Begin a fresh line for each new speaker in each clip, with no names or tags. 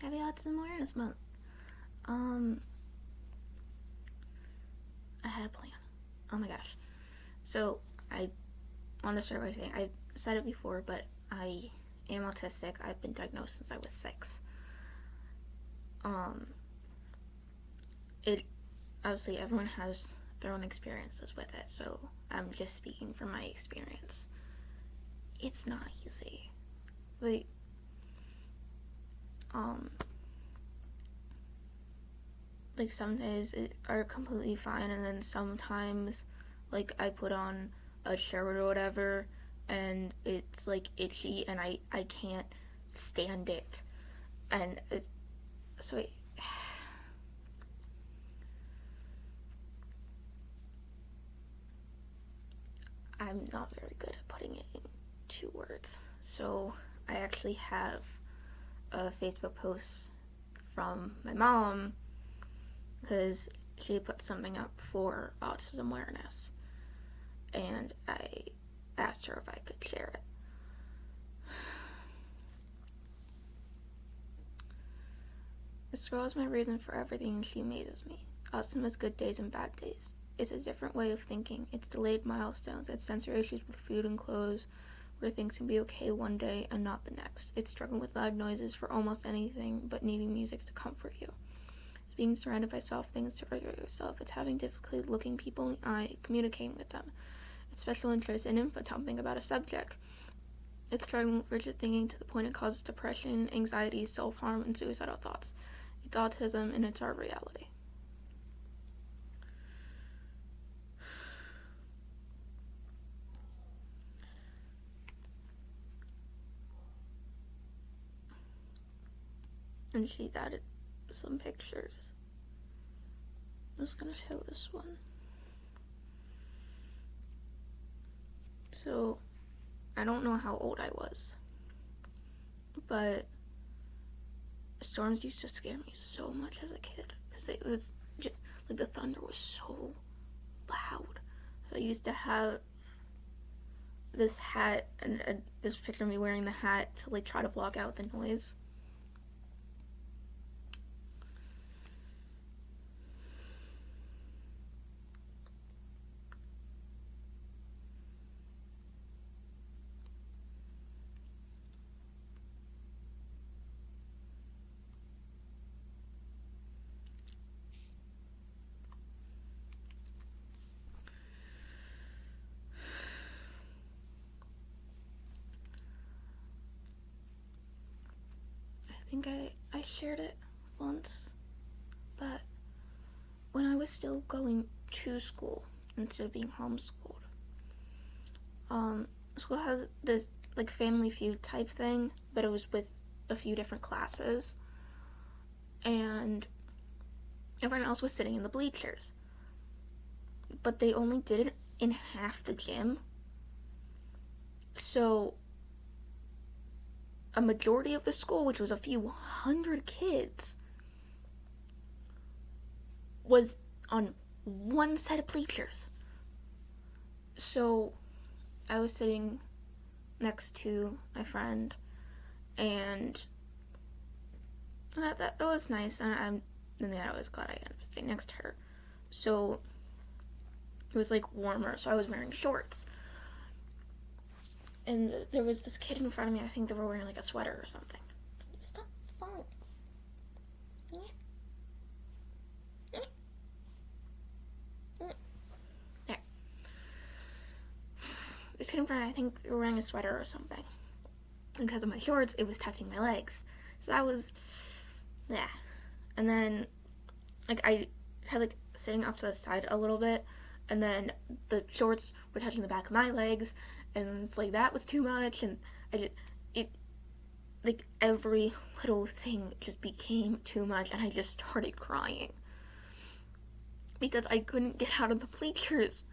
Happy Autism Awareness Month. I had a plan. Oh my gosh. So, I want to start by saying, I've said it before, but I am autistic. I've been diagnosed since I was 6. It, obviously, everyone has their own experiences with it, so I'm just speaking from my experience. It's not easy. Like, some days are completely fine, and then sometimes, like, I put on a shirt or whatever, and it's, like, itchy, and I can't stand it. And so I'm not very good at putting it into words. So I actually have a Facebook post from my mom because she put something up for autism awareness, and I asked her if I could share it. This girl is my reason for everything, and she amazes me. Autism has good days and bad days. It's a different way of thinking. It's delayed milestones. It's sensory issues with food and clothes, where things can be okay one day and not the next. It's struggling with loud noises for almost anything, but needing music to comfort you. It's being surrounded by soft things to regulate yourself. It's having difficulty looking people in the eye, communicating with them. It's special interest in info dumping about a subject. It's struggling with rigid thinking to the point it causes depression, anxiety, self-harm, and suicidal thoughts. It's autism, and it's our reality. And she added some pictures. I'm just gonna show this one. So, I don't know how old I was, but storms used to scare me so much as a kid because it was just, like, the thunder was so loud. So I used to have this hat, and this picture of me wearing the hat to, like, try to block out the noise. I think I shared it once, but when I was still going to school instead of being homeschooled, school had this, like, Family Feud type thing, but it was with a few different classes, and everyone else was sitting in the bleachers, but they only did it in half the gym. So a majority of the school, which was a few hundred kids, was on one set of bleachers. So I was sitting next to my friend, and that was nice, and I was glad I ended up staying next to her. So it was, like, warmer, so I was wearing shorts. And there was this kid in front of me. I think they were wearing, like, a sweater or something. Stop falling. There. This kid in front of me, I think they were wearing a sweater or something. And because of my shorts, it was touching my legs. So that was, yeah. And then, like, I had, like, sitting off to the side a little bit, and then the shorts were touching the back of my legs, and it's like that was too much, and like, every little thing just became too much, and I just started crying because I couldn't get out of the bleachers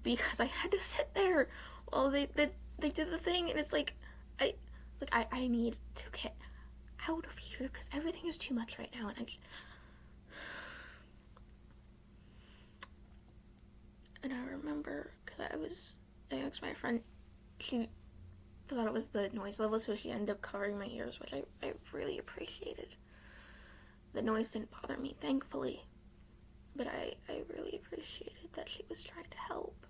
because I had to sit there while they did the thing, and it's like I need to get out of here because everything is too much right now, and I remember because I asked my friend, she I thought it was the noise level, so she ended up covering my ears, which I really appreciated. The noise didn't bother me, thankfully, but I really appreciated that she was trying to help.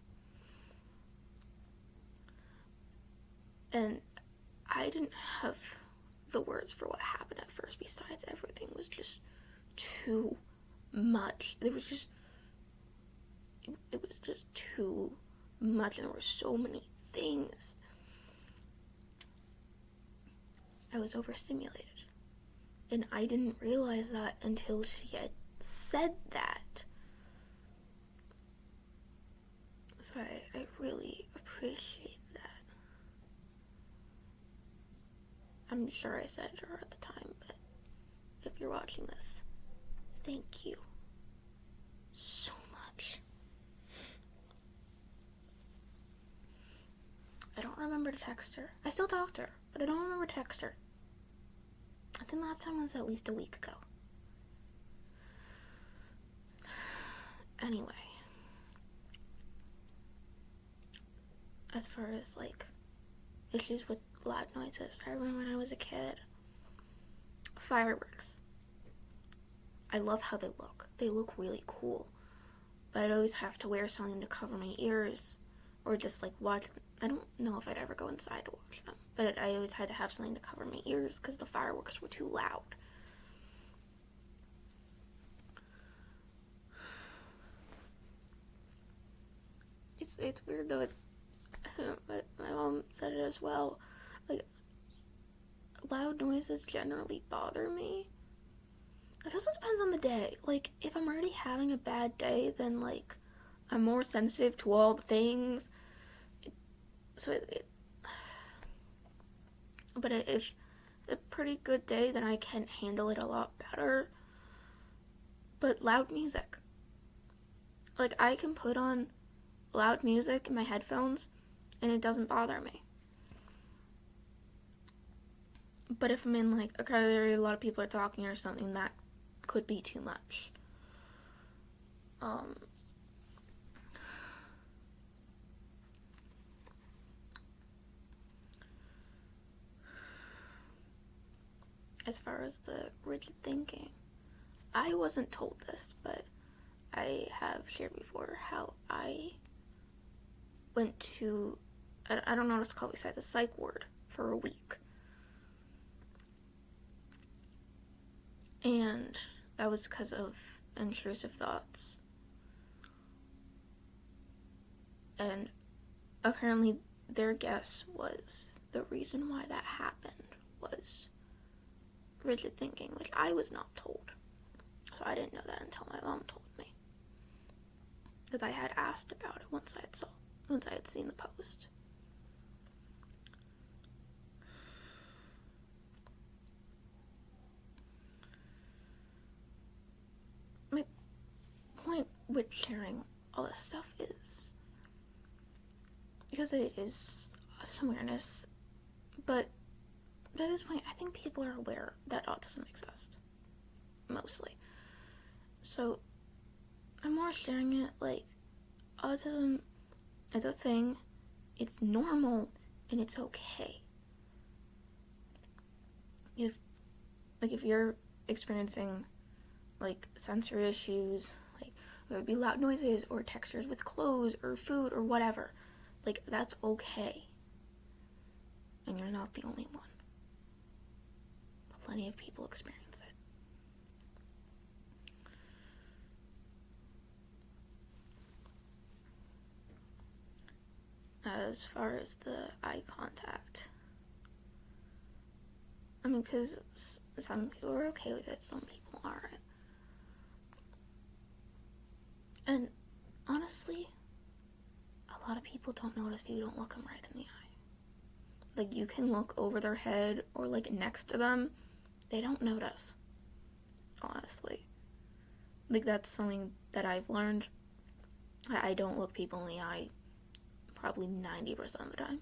And I didn't have the words for what happened at first, besides everything was just too much. It was just too much, and there were so many things. I was overstimulated, and I didn't realize that until she had said that. So I really appreciate that. I'm sure I said it to her at the time, but if you're watching this, thank you so much. I don't remember to text her. I still talk to her, but I don't remember to text her. I think last time was at least a week ago. Anyway, as far as issues with loud noises, I remember when I was a kid, fireworks. I love how they look. They look really cool, but I'd always have to wear something to cover my ears, or just watch them. I don't know if I'd ever go inside to watch them, but I always had to have something to cover my ears because the fireworks were too loud. It's weird though, but my mom said it as well. Loud noises generally bother me. It also depends on the day. If I'm already having a bad day, then I'm more sensitive to all the things. But if a pretty good day, then I can handle it a lot better. But loud music. I can put on loud music in my headphones and it doesn't bother me. But if I'm in a crowded area, a lot of people are talking or something, that could be too much. As far as the rigid thinking, I wasn't told this, but I have shared before how I went to, I don't know what it's called besides a psych ward, for a week. And that was because of intrusive thoughts. And apparently their guess was the reason why that happened was rigid thinking, which I was not told. So I didn't know that until my mom told me. Because I had asked about it once I had seen the post. My point with sharing all this stuff is because it is some awareness, but by this point, I think people are aware that autism exists, mostly. So, I'm more sharing it autism is a thing, it's normal, and it's okay. If you're experiencing, sensory issues, it would be loud noises, or textures with clothes, or food, or whatever, that's okay. And you're not the only one. Plenty of people experience it. As far as the eye contact, because some people are okay with it, some people aren't. And honestly, a lot of people don't notice if you don't look them right in the eye. You can look over their head or next to them, they don't notice, honestly. That's something that I've learned. I don't look people in the eye probably 90% of the time.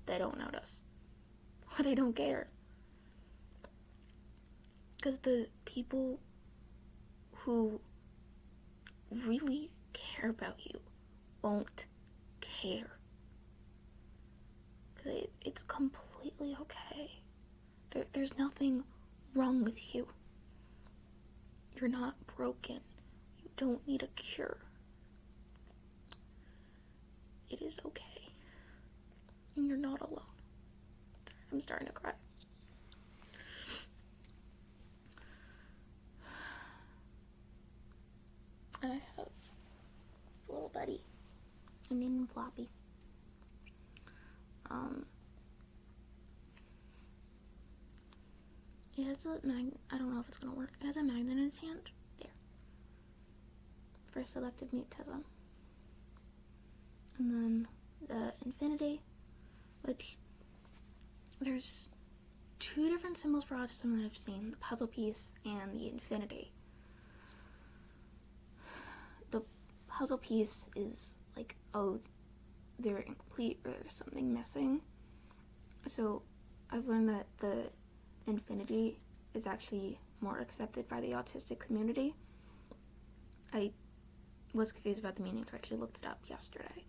They don't notice. Or they don't care. Because the people who really care about you won't care. because it's completely okay. There's nothing wrong with you. You're not broken. You don't need a cure. It is okay. And you're not alone. I'm starting to cry. And I have a little buddy. I named him Floppy. He has a magnet. I don't know if it's gonna work. It has a magnet in its hand. There. For selective mutism. And then the infinity, which there's two different symbols for autism that I've seen, the puzzle piece and the infinity. The puzzle piece is like, oh, they're incomplete or there's something missing. So I've learned that the infinity is actually more accepted by the autistic community. I was confused about the meaning, so I actually looked it up yesterday.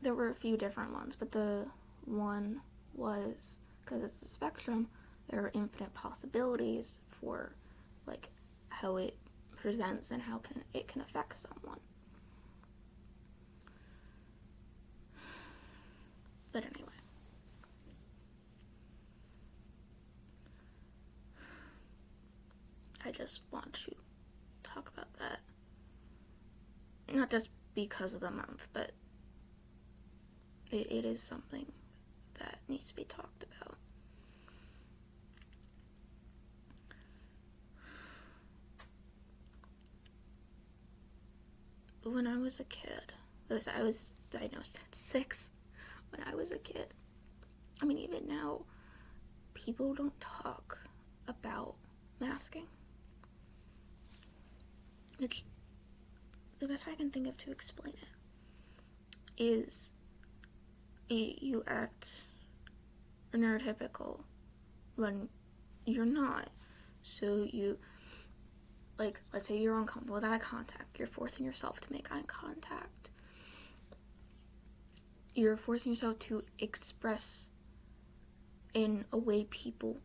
There were a few different ones, but the one was, because it's a spectrum, there are infinite possibilities for like how it presents and how it can affect someone. But anyway, I just want to talk about that. Not just because of the month, but it is something that needs to be talked about. When I was a kid, I was diagnosed at 6 when I was a kid. I mean, even now, people don't talk about masking. It's the best way I can think of to explain it is you act neurotypical when you're not. So you, like, let's say you're uncomfortable with eye contact. You're forcing yourself to make eye contact. You're forcing yourself to express in a way people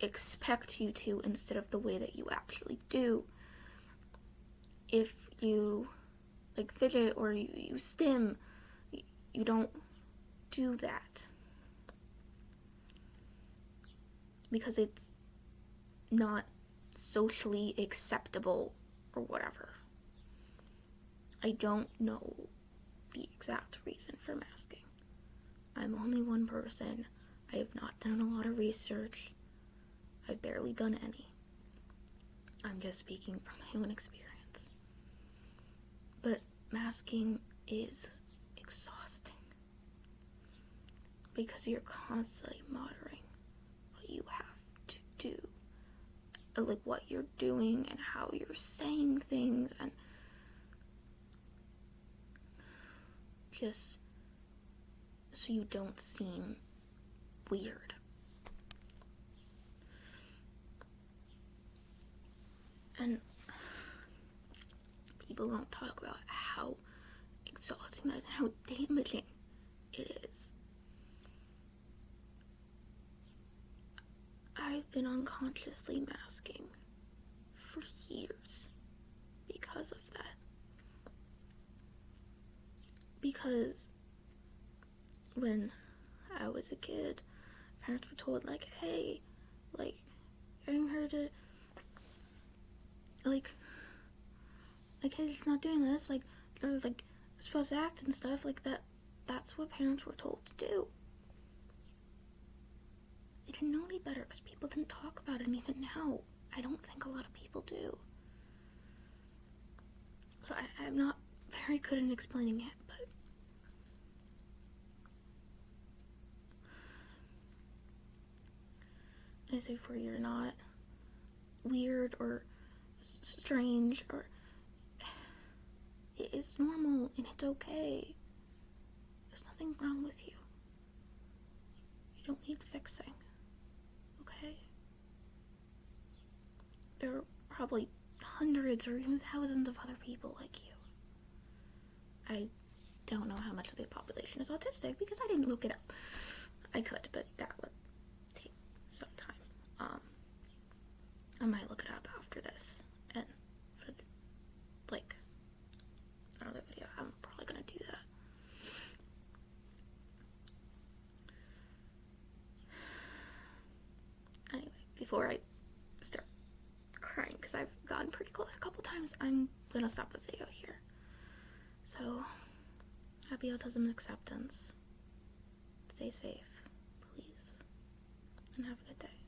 expect you to instead of the way that you actually do. If you, like, fidget or you stim, you don't do that. Because it's not socially acceptable or whatever. I don't know the exact reason for masking. I'm only one person. I have not done a lot of research. I've barely done any. I'm just speaking from my own experience. But masking is exhausting because you're constantly monitoring what you have to do, like what you're doing and how you're saying things, and just so you don't seem weird. And people don't talk about how exhausting that is and how damaging it is. I've been unconsciously masking for years because of that. Because when I was a kid, parents were told, like, hey, like, getting her to, like, hey, she's not doing this, like, or, like, supposed to act and stuff, like, that's what parents were told to do. They didn't know any better because people didn't talk about it, and even now, I don't think a lot of people do. So I'm not very good at explaining it, but as if you're not weird or strange, or it's normal and it's okay. There's nothing wrong with you. You don't need fixing, okay? There are probably hundreds or even thousands of other people like you. I don't know how much of the population is autistic because I didn't look it up. I could, but that would take some time. I might look it up after this and put, like, another video. I'm probably gonna do that. Anyway, before I start crying, because I've gotten pretty close a couple times, I'm gonna stop the video here. So, happy autism acceptance. Stay safe, please, and have a good day.